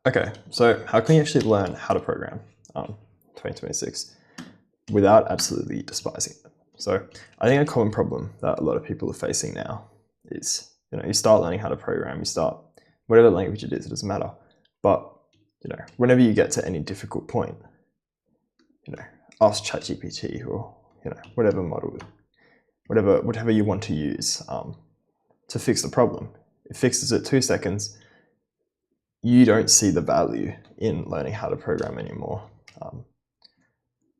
Okay, so how can you actually learn how to program 2026 without absolutely despising it? So I think a common problem that a lot of people are facing now is, you start learning how to program, you start whatever language it is, it doesn't matter. But, whenever you get to any difficult point, ask ChatGPT or, whatever model, whatever you want to use to fix the problem. It fixes it 2 seconds. You don't see the value in learning how to program anymore.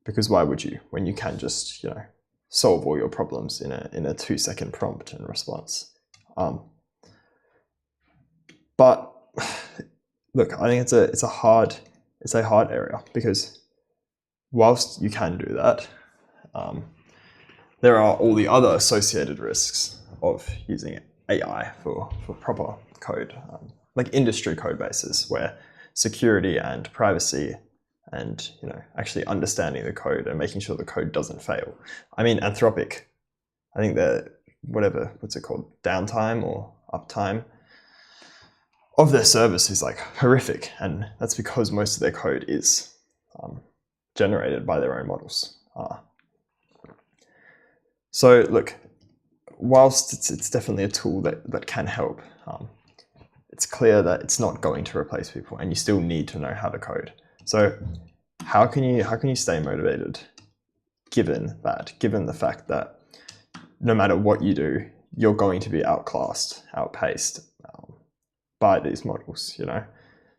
Because why would you, when you can just, solve all your problems in a 2-second prompt and response? But look, I think it's a hard area, because whilst you can do that, there are all the other associated risks of using AI for proper code, like industry code bases, where security and privacy and actually understanding the code and making sure the code doesn't fail. I mean, Anthropic, I think that what's it called, downtime or uptime of their service is like horrific, and that's because most of their code is generated by their own models. So look, whilst it's definitely a tool that can help, it's clear that it's not going to replace people, and you still need to know how to code. So how can you stay motivated given the fact that no matter what you do, you're going to be outclassed, outpaced by these models?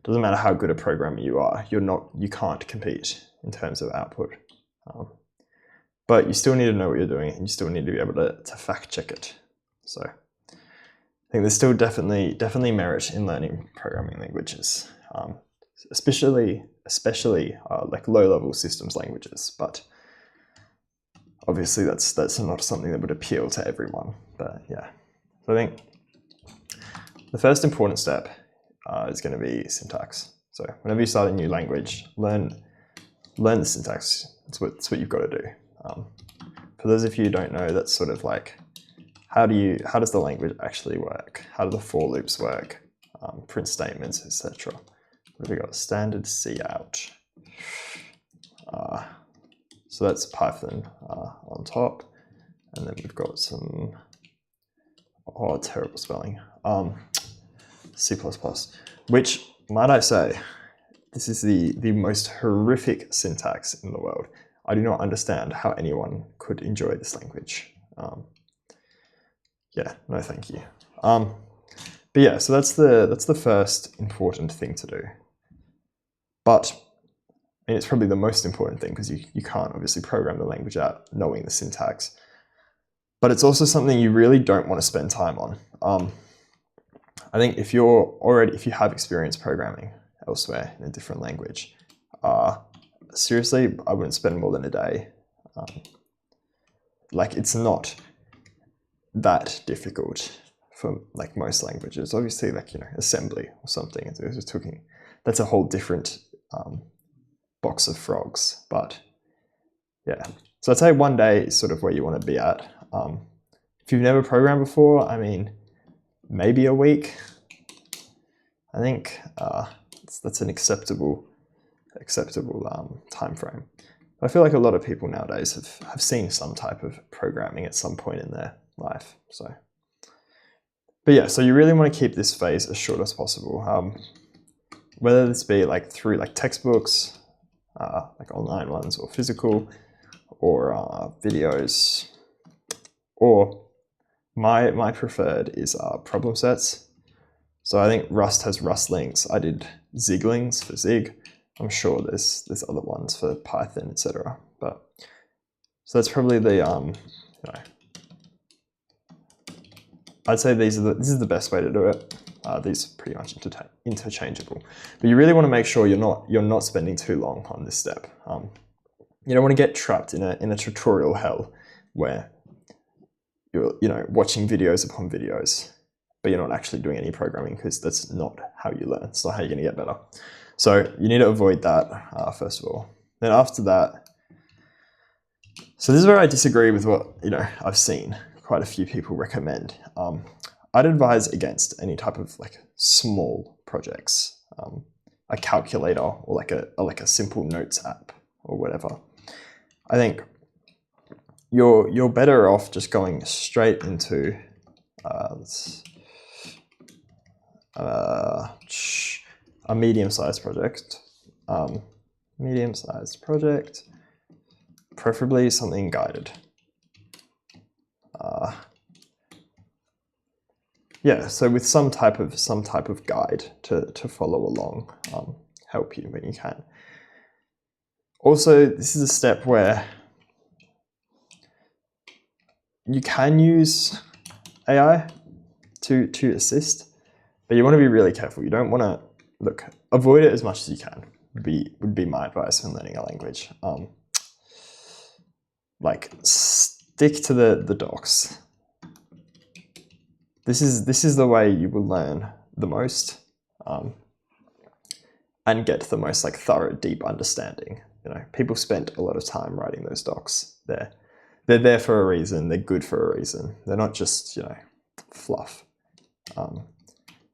Doesn't matter how good a programmer you are, you can't compete in terms of output. But you still need to know what you're doing, and you still need to be able to fact check it. So I think there's still definitely merit in learning programming languages, especially like low-level systems languages. But obviously that's not something that would appeal to everyone. But yeah, so I think the first important step is going to be syntax. So whenever you start a new language, learn the syntax. It's what you've got to do. For those of you who don't know, that's sort of like, how does the language actually work? How do the for loops work? Print statements, etc. What have we got? Standard cout. So that's Python on top, and then we've got some terrible spelling. C++, which, might I say, this is the most horrific syntax in the world. I do not understand how anyone could enjoy this language. Yeah, no thank you. But yeah, so that's the first important thing to do. But I mean, it's probably the most important thing, because you can't obviously program the language out knowing the syntax. But it's also something you really don't want to spend time on. I think if you have experience programming elsewhere in a different language, seriously, I wouldn't spend more than a day. Like, it's not that difficult for like most languages. Obviously, like, assembly or something, that's a whole different box of frogs. But yeah, so I'd say 1 day is sort of where you want to be at. If you've never programmed before, I mean, maybe a week. I think that's an acceptable time frame. I feel like a lot of people nowadays have seen some type of programming at some point in their life. So, but yeah, so you really want to keep this phase as short as possible. Whether this be like through like textbooks, like online ones, or physical, or videos, or my preferred is problem sets. So I think Rust has Rust links. I did Zig links for Zig. I'm sure there's other ones for Python, etc. But so that's probably the I'd say this is the best way to do it. These are pretty much interchangeable, but you really want to make sure you're not spending too long on this step. You don't want to get trapped in a tutorial hell where you're watching videos upon videos, but you're not actually doing any programming, because that's not how you learn. It's not how you're going to get better. So you need to avoid that first of all. Then after that, so this is where I disagree with what I've seen quite a few people recommend. I'd advise against any type of like small projects. a calculator or like a simple notes app or whatever. I think you're better off just going straight into a medium-sized project. Medium-sized project, preferably something guided. Yeah, so with some type of guide to follow along, help you when you can. Also, this is a step where you can use AI to assist, but you want to be really careful. You don't want to avoid it as much as you can. Would be my advice when learning a language. Like, stick to the docs. This is the way you will learn the most, and get the most like thorough, deep understanding. You know, people spent a lot of time writing those docs. They're there for a reason. They're good for a reason. They're not just, you know, fluff.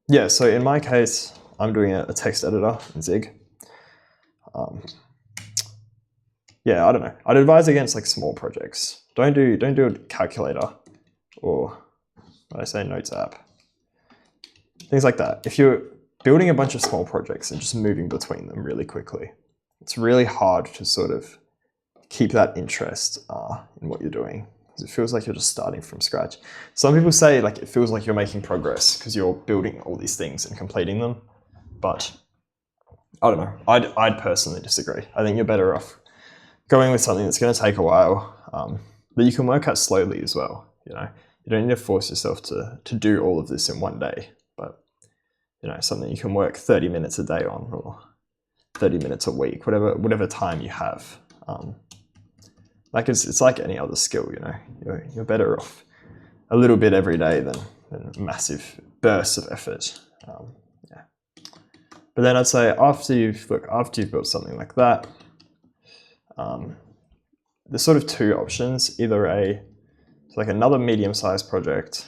Yeah. So in my case, I'm doing a text editor in Zig. Yeah, I don't know. I'd advise against like small projects. Don't do a calculator or what I say, notes app. Things like that. If you're building a bunch of small projects and just moving between them really quickly, it's really hard to sort of keep that interest in what you're doing, because it feels like you're just starting from scratch. Some people say like it feels like you're making progress because you're building all these things and completing them, but I don't know. I'd personally disagree. I think you're better off going with something that's going to take a while, that you can work at slowly as well. You know, you don't need to force yourself to do all of this in one day, but you know, something you can work 30 minutes a day on, or 30 minutes a week, whatever time you have. Like it's like any other skill, you know, you're better off a little bit every day than massive bursts of effort. Yeah. But then I'd say after you've built something like that, there's sort of two options: either like another medium-sized project,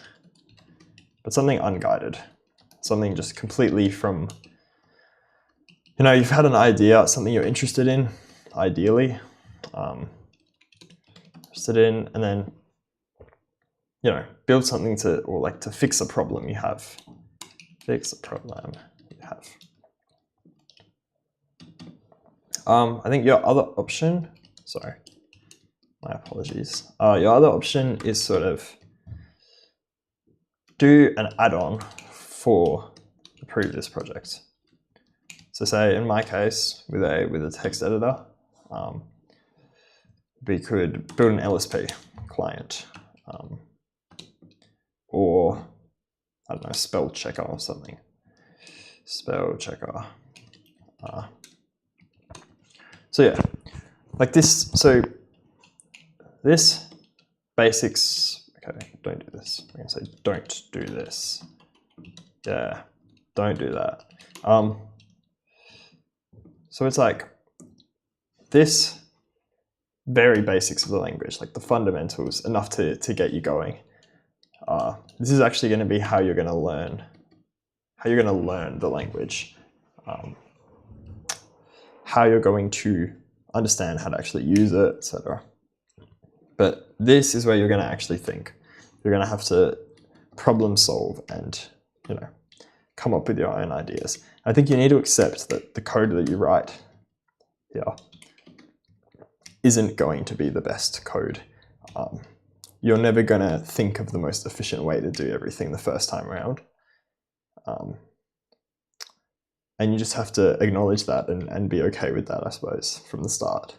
but something unguided, something just completely from, you know, you've had an idea, something you're interested in, ideally, and then, you know, build something to fix a problem you have. Fix a problem you have. I think your other option, sorry, my apologies. Your other option is sort of do an add-on for the previous project. So say in my case, with a text editor, we could build an LSP client, or I don't know, spell checker or something. Spell checker. So yeah, like this. So this basics. Okay, don't do this. I'm gonna say don't do this. Yeah, don't do that. So it's like this very basics of the language, like the fundamentals, enough to get you going. This is actually going to be how you're going to learn the language, how you're going to understand how to actually use it, etc. But this is where you're going to actually think. You're going to have to problem solve and, you know, come up with your own ideas. I think you need to accept that the code that you write here isn't going to be the best code. You're never going to think of the most efficient way to do everything the first time around. And you just have to acknowledge that and be okay with that, I suppose, from the start.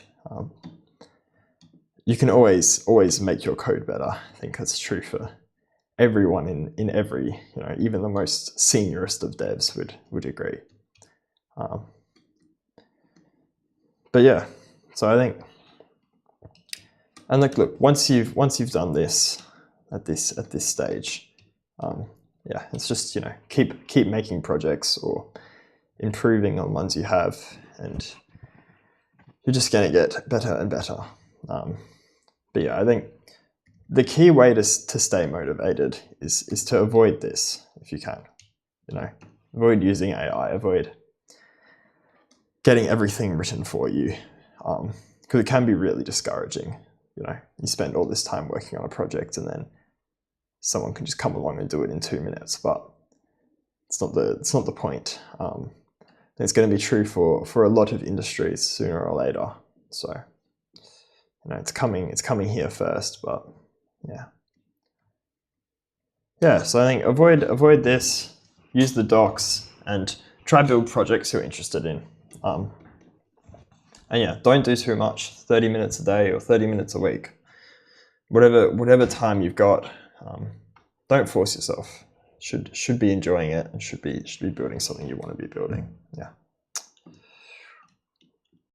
You can always make your code better. I think that's true for everyone in every, you know, even the most seniorist of devs would agree. But yeah, so I think, and look, once you've done this at this stage, yeah, it's just, you know, keep making projects or improving on ones you have, and you're just going to get better and better. But yeah, I think the key way to stay motivated is to avoid this if you can. You know, avoid using AI, avoid getting everything written for you, because it can be really discouraging. You know, you spend all this time working on a project and then someone can just come along and do it in 2 minutes, but it's not the point. It's going to be true for a lot of industries sooner or later. So, you know, it's coming here first, but yeah. So I think avoid this, use the docs, and try build projects you're interested in. And yeah, don't do too much. 30 minutes a day or 30 minutes a week, whatever time you've got. Don't force yourself. Should be enjoying it and should be building something you want to be building. Yeah.